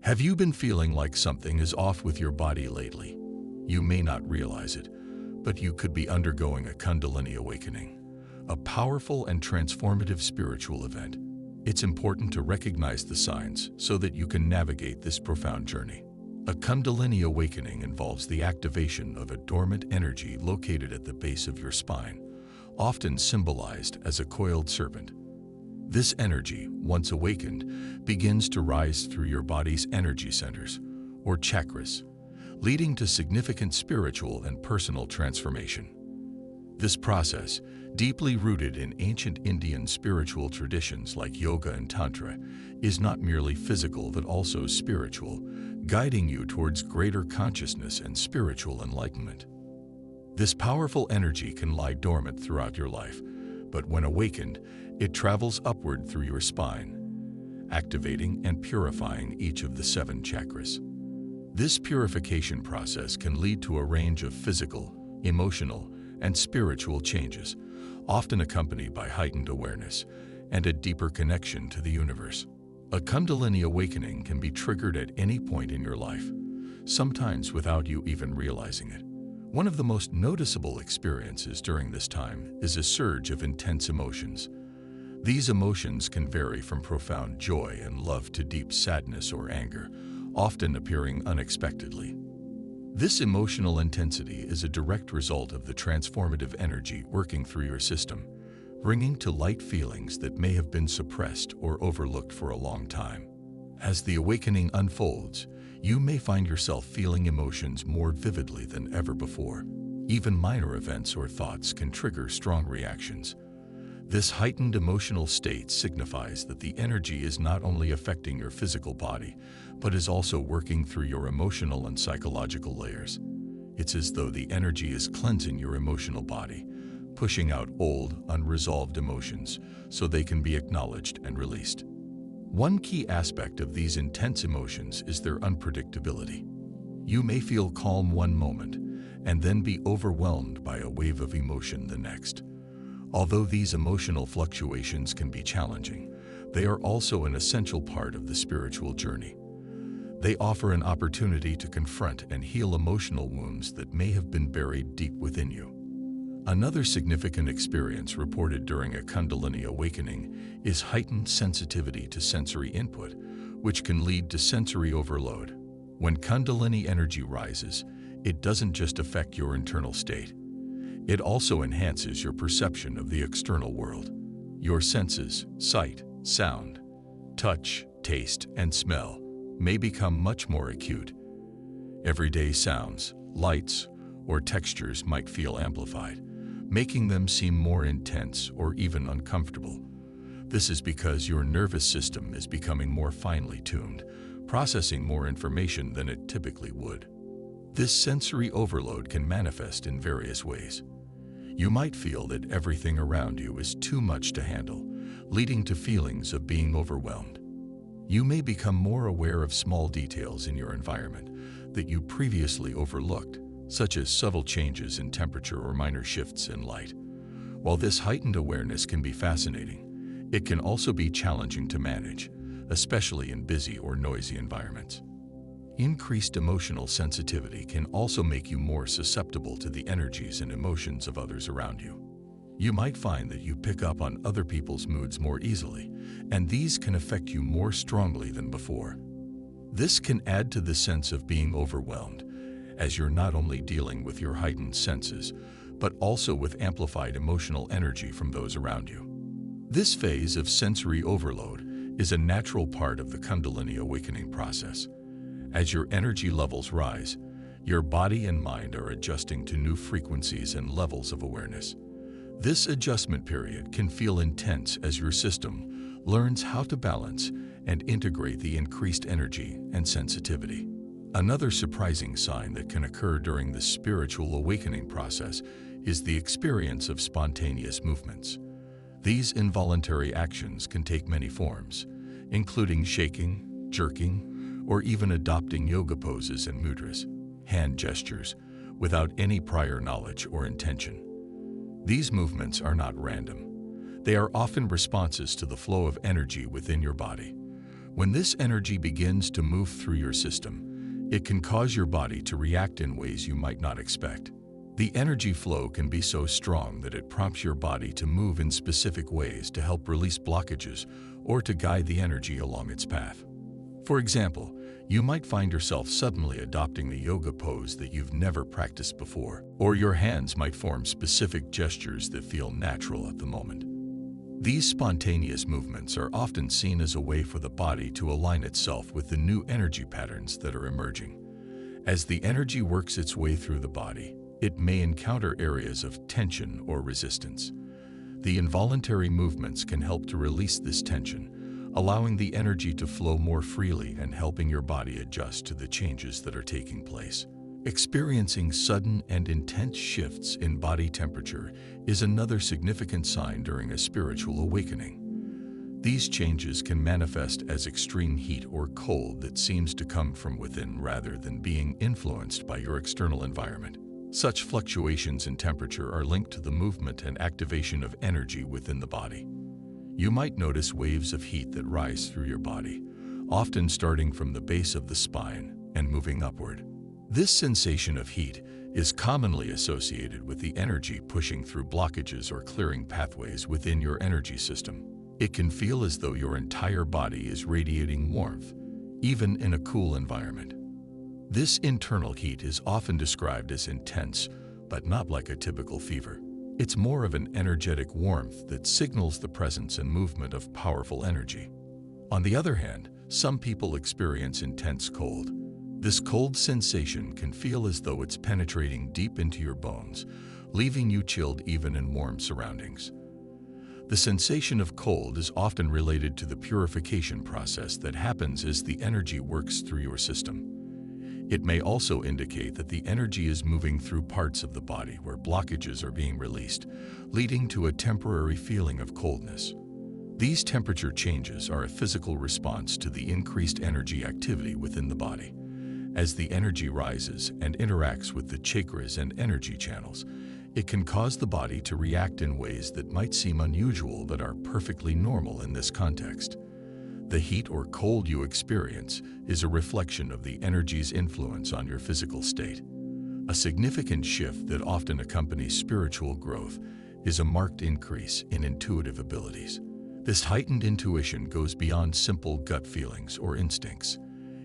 Have you been feeling like something is off with your body lately? You may not realize it, but you could be undergoing a Kundalini Awakening, a powerful and transformative spiritual event. It's important to recognize the signs so that you can navigate this profound journey. A Kundalini Awakening involves the activation of a dormant energy located at the base of your spine, often symbolized as a coiled serpent. This energy, once awakened, begins to rise through your body's energy centers, or chakras, leading to significant spiritual and personal transformation. This process, deeply rooted in ancient Indian spiritual traditions like yoga and tantra, is not merely physical but also spiritual, guiding you towards greater consciousness and spiritual enlightenment. This powerful energy can lie dormant throughout your life, but when awakened, it travels upward through your spine, activating and purifying each of the 7 chakras. This purification process can lead to a range of physical, emotional, and spiritual changes, often accompanied by heightened awareness and a deeper connection to the universe. A Kundalini Awakening can be triggered at any point in your life, sometimes without you even realizing it. One of the most noticeable experiences during this time is a surge of intense emotions. These emotions can vary from profound joy and love to deep sadness or anger, often appearing unexpectedly. This emotional intensity is a direct result of the transformative energy working through your system, bringing to light feelings that may have been suppressed or overlooked for a long time. As the awakening unfolds, you may find yourself feeling emotions more vividly than ever before. Even minor events or thoughts can trigger strong reactions. This heightened emotional state signifies that the energy is not only affecting your physical body, but is also working through your emotional and psychological layers. It's as though the energy is cleansing your emotional body, pushing out old, unresolved emotions so they can be acknowledged and released. One key aspect of these intense emotions is their unpredictability. You may feel calm one moment and then be overwhelmed by a wave of emotion the next. Although these emotional fluctuations can be challenging, they are also an essential part of the spiritual journey. They offer an opportunity to confront and heal emotional wounds that may have been buried deep within you. Another significant experience reported during a Kundalini Awakening is heightened sensitivity to sensory input, which can lead to sensory overload. When Kundalini energy rises, it doesn't just affect your internal state. It also enhances your perception of the external world. Your senses, sight, sound, touch, taste, and smell, may become much more acute. Everyday sounds, lights, or textures might feel amplified, making them seem more intense or even uncomfortable. This is because your nervous system is becoming more finely tuned, processing more information than it typically would. This sensory overload can manifest in various ways. You might feel that everything around you is too much to handle, leading to feelings of being overwhelmed. You may become more aware of small details in your environment that you previously overlooked, such as subtle changes in temperature or minor shifts in light. While this heightened awareness can be fascinating, it can also be challenging to manage, especially in busy or noisy environments. Increased emotional sensitivity can also make you more susceptible to the energies and emotions of others around you. You might find that you pick up on other people's moods more easily, and these can affect you more strongly than before. This can add to the sense of being overwhelmed, as you're not only dealing with your heightened senses, but also with amplified emotional energy from those around you. This phase of sensory overload is a natural part of the Kundalini Awakening process. As your energy levels rise, your body and mind are adjusting to new frequencies and levels of awareness. This adjustment period can feel intense as your system learns how to balance and integrate the increased energy and sensitivity. Another surprising sign that can occur during the spiritual awakening process is the experience of spontaneous movements. These involuntary actions can take many forms, including shaking, jerking, or even adopting yoga poses and mudras, hand gestures, without any prior knowledge or intention. These movements are not random. They are often responses to the flow of energy within your body, When this energy begins to move through your system, it can cause your body to react in ways you might not expect. The energy flow can be so strong that it prompts your body to move in specific ways to help release blockages or to guide the energy along its path. For example, you might find yourself suddenly adopting a yoga pose that you've never practiced before, or your hands might form specific gestures that feel natural at the moment. These spontaneous movements are often seen as a way for the body to align itself with the new energy patterns that are emerging. As the energy works its way through the body, it may encounter areas of tension or resistance. The involuntary movements can help to release this tension, allowing the energy to flow more freely and helping your body adjust to the changes that are taking place. Experiencing sudden and intense shifts in body temperature is another significant sign during a spiritual awakening. These changes can manifest as extreme heat or cold that seems to come from within rather than being influenced by your external environment. Such fluctuations in temperature are linked to the movement and activation of energy within the body. You might notice waves of heat that rise through your body, often starting from the base of the spine and moving upward. This sensation of heat is commonly associated with the energy pushing through blockages or clearing pathways within your energy system. It can feel as though your entire body is radiating warmth, even in a cool environment. This internal heat is often described as intense, but not like a typical fever. It's more of an energetic warmth that signals the presence and movement of powerful energy. On the other hand, some people experience intense cold. This cold sensation can feel as though it's penetrating deep into your bones, leaving you chilled even in warm surroundings. The sensation of cold is often related to the purification process that happens as the energy works through your system. It may also indicate that the energy is moving through parts of the body where blockages are being released, leading to a temporary feeling of coldness. These temperature changes are a physical response to the increased energy activity within the body. As the energy rises and interacts with the chakras and energy channels, it can cause the body to react in ways that might seem unusual but are perfectly normal in this context. The heat or cold you experience is a reflection of the energy's influence on your physical state. A significant shift that often accompanies spiritual growth is a marked increase in intuitive abilities. This heightened intuition goes beyond simple gut feelings or instincts.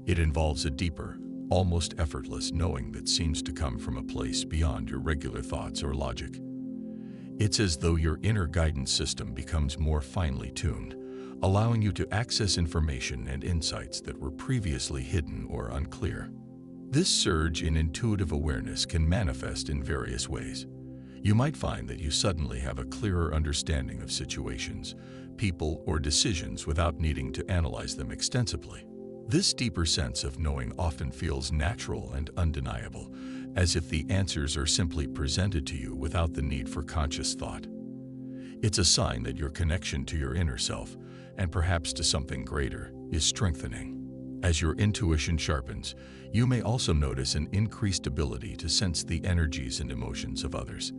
It involves a deeper, almost effortless knowing that seems to come from a place beyond your regular thoughts or logic. It's as though your inner guidance system becomes more finely tuned, allowing you to access information and insights that were previously hidden or unclear. This surge in intuitive awareness can manifest in various ways. You might find that you suddenly have a clearer understanding of situations, people, or decisions without needing to analyze them extensively. This deeper sense of knowing often feels natural and undeniable, as if the answers are simply presented to you without the need for conscious thought. It's a sign that your connection to your inner self, and perhaps to something greater, is strengthening. As your intuition sharpens, you may also notice an increased ability to sense the energies and emotions of others.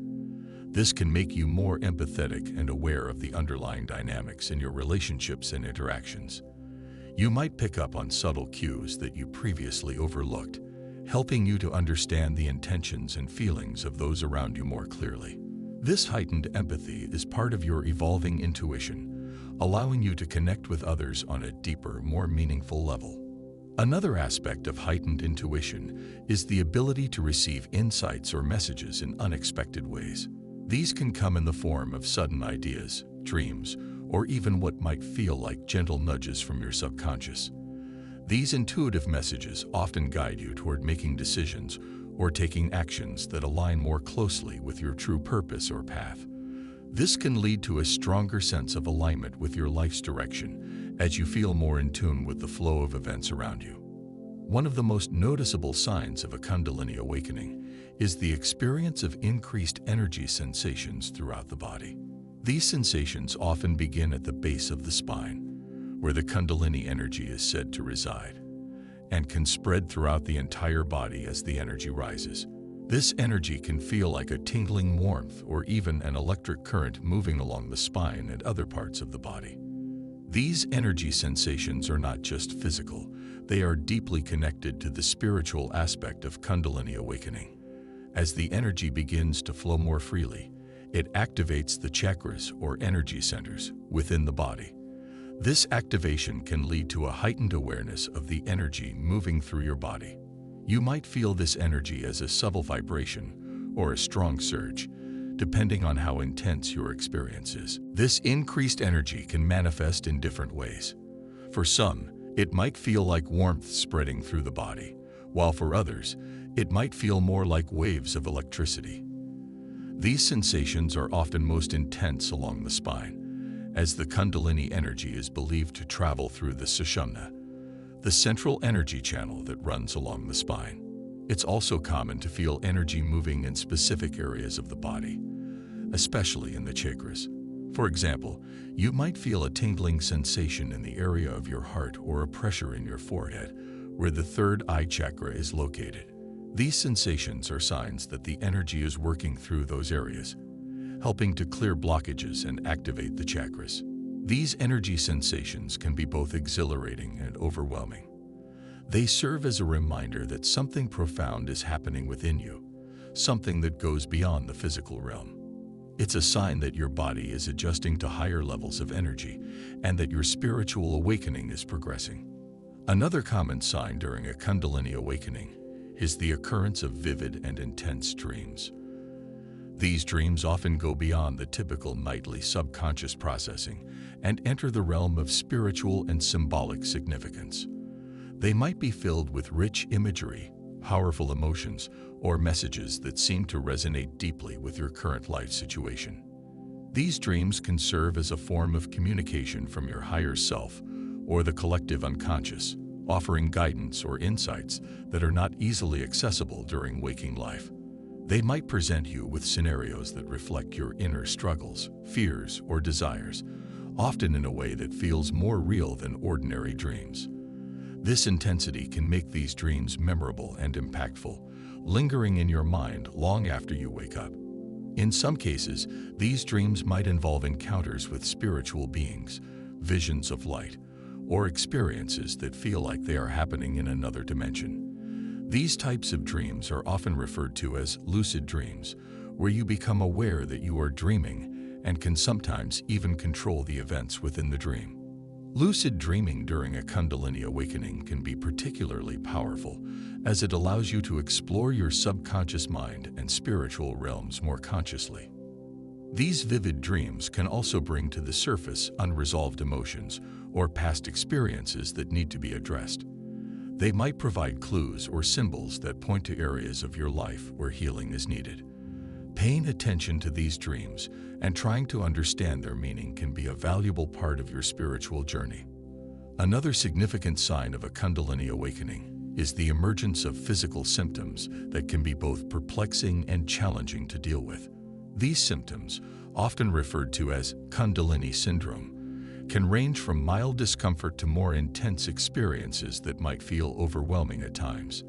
This can make you more empathetic and aware of the underlying dynamics in your relationships and interactions. You might pick up on subtle cues that you previously overlooked, helping you to understand the intentions and feelings of those around you more clearly. This heightened empathy is part of your evolving intuition, allowing you to connect with others on a deeper, more meaningful level. Another aspect of heightened intuition is the ability to receive insights or messages in unexpected ways. These can come in the form of sudden ideas, dreams, or even what might feel like gentle nudges from your subconscious. These intuitive messages often guide you toward making decisions or taking actions that align more closely with your true purpose or path. This can lead to a stronger sense of alignment with your life's direction as you feel more in tune with the flow of events around you. One of the most noticeable signs of a Kundalini awakening is the experience of increased energy sensations throughout the body. These sensations often begin at the base of the spine, where the Kundalini energy is said to reside, and can spread throughout the entire body as the energy rises. This energy can feel like a tingling warmth or even an electric current moving along the spine and other parts of the body. These energy sensations are not just physical, they are deeply connected to the spiritual aspect of Kundalini Awakening. As the energy begins to flow more freely, it activates the chakras or energy centers within the body. This activation can lead to a heightened awareness of the energy moving through your body. You might feel this energy as a subtle vibration or a strong surge, depending on how intense your experience is. This increased energy can manifest in different ways. For some, it might feel like warmth spreading through the body, while for others, it might feel more like waves of electricity. These sensations are often most intense along the spine, as the Kundalini energy is believed to travel through the Sushumna, the central energy channel that runs along the spine. It's also common to feel energy moving in specific areas of the body, especially in the chakras. For example, you might feel a tingling sensation in the area of your heart or a pressure in your forehead, where the third eye chakra is located. These sensations are signs that the energy is working through those areas, helping to clear blockages and activate the chakras. These energy sensations can be both exhilarating and overwhelming. They serve as a reminder that something profound is happening within you, something that goes beyond the physical realm. It's a sign that your body is adjusting to higher levels of energy and that your spiritual awakening is progressing. Another common sign during a Kundalini awakening is the occurrence of vivid and intense dreams. These dreams often go beyond the typical nightly subconscious processing and enter the realm of spiritual and symbolic significance. They might be filled with rich imagery, powerful emotions, or messages that seem to resonate deeply with your current life situation. These dreams can serve as a form of communication from your higher self or the collective unconscious, offering guidance or insights that are not easily accessible during waking life. They might present you with scenarios that reflect your inner struggles, fears, or desires, often in a way that feels more real than ordinary dreams. This intensity can make these dreams memorable and impactful, lingering in your mind long after you wake up. In some cases, these dreams might involve encounters with spiritual beings, visions of light, or experiences that feel like they are happening in another dimension. These types of dreams are often referred to as lucid dreams, where you become aware that you are dreaming and can sometimes even control the events within the dream. Lucid dreaming during a Kundalini awakening can be particularly powerful, as it allows you to explore your subconscious mind and spiritual realms more consciously. These vivid dreams can also bring to the surface unresolved emotions or past experiences that need to be addressed. They might provide clues or symbols that point to areas of your life where healing is needed. Paying attention to these dreams and trying to understand their meaning can be a valuable part of your spiritual journey. Another significant sign of a Kundalini awakening is the emergence of physical symptoms that can be both perplexing and challenging to deal with. These symptoms, often referred to as Kundalini syndrome, can range from mild discomfort to more intense experiences that might feel overwhelming at times.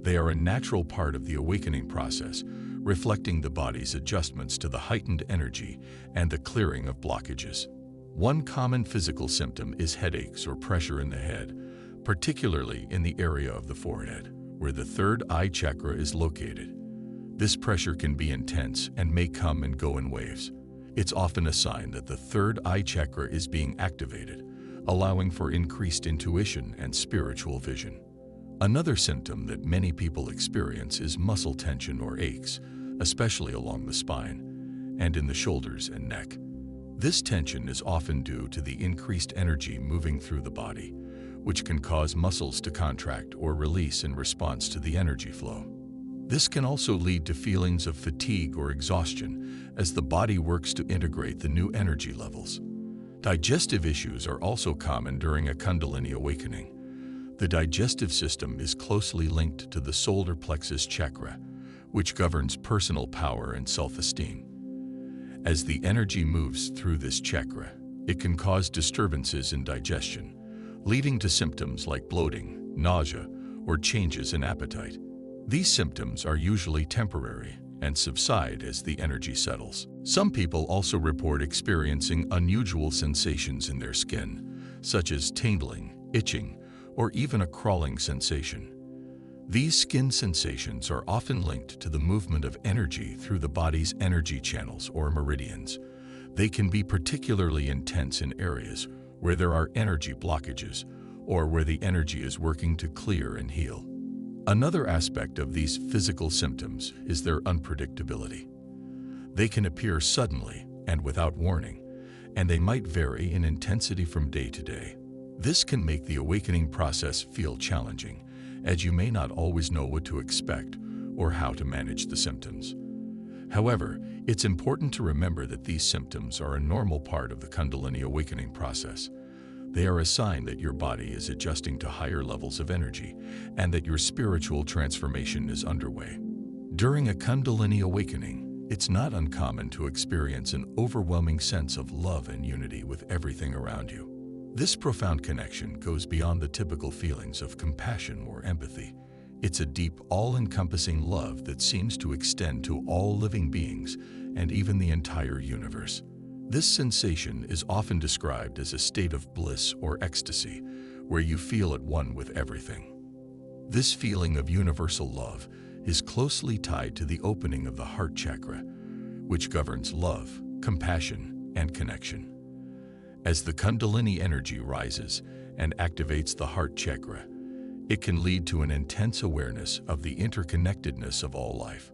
They are a natural part of the awakening process, reflecting the body's adjustments to the heightened energy and the clearing of blockages. One common physical symptom is headaches or pressure in the head, particularly in the area of the forehead, where the third eye chakra is located. This pressure can be intense and may come and go in waves. It's often a sign that the third eye chakra is being activated, allowing for increased intuition and spiritual vision. Another symptom that many people experience is muscle tension or aches, especially along the spine and in the shoulders and neck. This tension is often due to the increased energy moving through the body, which can cause muscles to contract or release in response to the energy flow. This can also lead to feelings of fatigue or exhaustion as the body works to integrate the new energy levels. Digestive issues are also common during a Kundalini awakening. The digestive system is closely linked to the solar plexus chakra, which governs personal power and self-esteem. As the energy moves through this chakra, it can cause disturbances in digestion, leading to symptoms like bloating, nausea, or changes in appetite. These symptoms are usually temporary and subside as the energy settles. Some people also report experiencing unusual sensations in their skin, such as tingling, itching, or even a crawling sensation. These skin sensations are often linked to the movement of energy through the body's energy channels or meridians. They can be particularly intense in areas where there are energy blockages or where the energy is working to clear and heal. Another aspect of these physical symptoms is their unpredictability. They can appear suddenly and without warning, and they might vary in intensity from day to day. This can make the awakening process feel challenging, as you may not always know what to expect or how to manage the symptoms. However, it's important to remember that these symptoms are a normal part of the Kundalini Awakening process. They are a sign that your body is adjusting to higher levels of energy and that your spiritual transformation is underway. During a Kundalini Awakening, it's not uncommon to experience an overwhelming sense of love and unity with everything around you. This profound connection goes beyond the typical feelings of compassion or empathy. It's a deep, all-encompassing love that seems to extend to all living beings and even the entire universe. This sensation is often described as a state of bliss or ecstasy, where you feel at one with everything. This feeling of universal love is closely tied to the opening of the heart chakra, which governs love, compassion, and connection. As the Kundalini energy rises and activates the heart chakra, it can lead to an intense awareness of the interconnectedness of all life.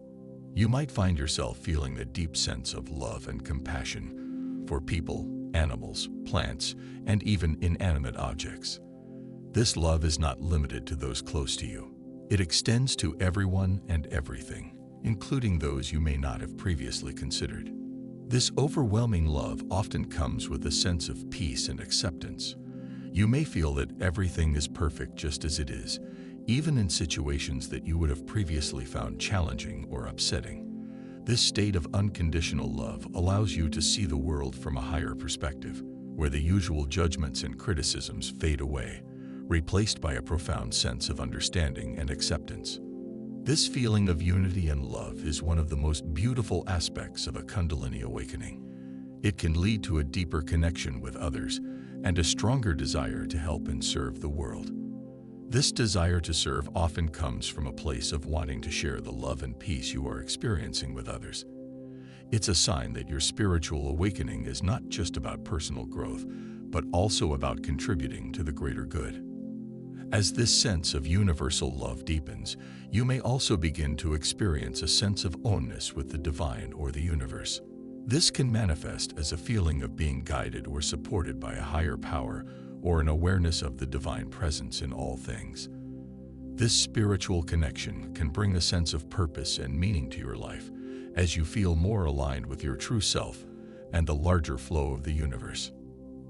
You might find yourself feeling a deep sense of love and compassion for people, animals, plants, and even inanimate objects. This love is not limited to those close to you. It extends to everyone and everything, including those you may not have previously considered. This overwhelming love often comes with a sense of peace and acceptance. You may feel that everything is perfect just as it is, even in situations that you would have previously found challenging or upsetting. This state of unconditional love allows you to see the world from a higher perspective, where the usual judgments and criticisms fade away, replaced by a profound sense of understanding and acceptance. This feeling of unity and love is one of the most beautiful aspects of a Kundalini awakening. It can lead to a deeper connection with others and a stronger desire to help and serve the world. This desire to serve often comes from a place of wanting to share the love and peace you are experiencing with others. It's a sign that your spiritual awakening is not just about personal growth, but also about contributing to the greater good. As this sense of universal love deepens, you may also begin to experience a sense of oneness with the divine or the universe. This can manifest as a feeling of being guided or supported by a higher power or an awareness of the divine presence in all things. This spiritual connection can bring a sense of purpose and meaning to your life as you feel more aligned with your true self and the larger flow of the universe.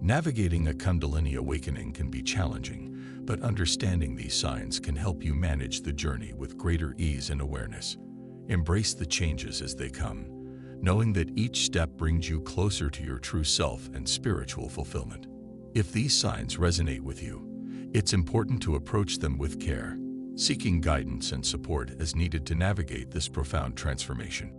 Navigating a Kundalini awakening can be challenging, but understanding these signs can help you manage the journey with greater ease and awareness. Embrace the changes as they come, knowing that each step brings you closer to your true self and spiritual fulfillment. If these signs resonate with you, it's important to approach them with care, seeking guidance and support as needed to navigate this profound transformation.